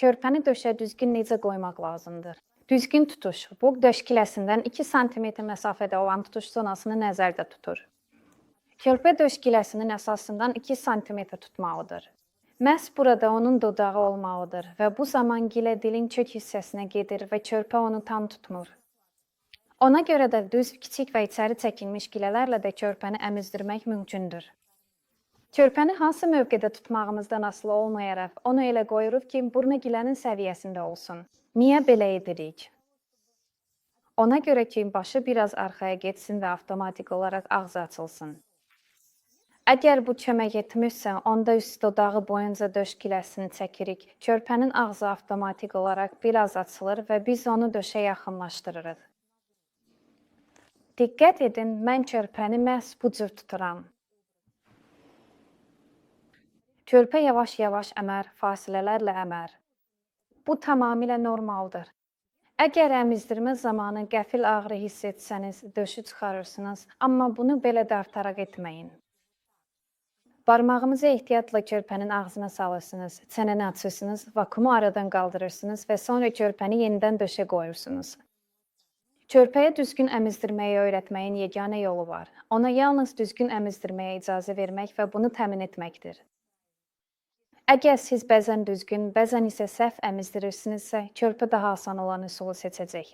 Körpəni döşə düzgün necə qoymaq lazımdır? Düzgün tutuş. Bu döş kiləsindən 2 sm məsafədə olan tutuş zonasını nəzərdə tutur. Körpə döş kiləsinin əsasından 2 sm tutmalıdır. Məhz burada onun dodağı olmalıdır və bu zaman gilə dilin kök hissəsinə gedir və körpə onu tam tutmur. Ona görə də düz, kiçik və içəri çəkilmiş gilələrlə də körpəni əmizdirmək mümkündür. Körpəni hansı mövqedə tutmağımızdan asılı olmayaraq, onu elə qoyuruq ki, burnu gilənin səviyyəsində olsun. Niyə belə edirik? Ona görə ki, başı biraz arxaya getsin və avtomatik olaraq ağzı açılsın. Əgər bu kömək etmirsə, onda üst dodağı boyunca döş kiləsini çəkirik. Körpənin ağzı avtomatik olaraq biraz açılır və biz onu döşə yaxınlaşdırırıq. Diqqət edin, mən körpəni məhz bu cür tuturam. Körpə yavaş-yavaş əmər, fasilələrlə əmər. Bu tamamilə normaldır. Əgər əmizdirmə zamanı qəfil ağrı hiss etsəniz, döşü çıxarırsınız, amma bunu belə də artaraq etməyin. Barmağınızı ehtiyatla körpənin ağzına salırsınız, çənəni açırsınız, vakuumu aradan qaldırırsınız və sonra körpəni yenidən döşə qoyursunuz. Körpəyə düzgün əmizdirməyi öyrətməyin yeganə yolu var. Ona yalnız düzgün əmizdirməyə icazə vermək və bunu təmin etməkdir. Əgər siz bəzən düzgün, bəzən isə səhv əmizdirirsinizsə, körpə daha asan olan üsulu seçəcək.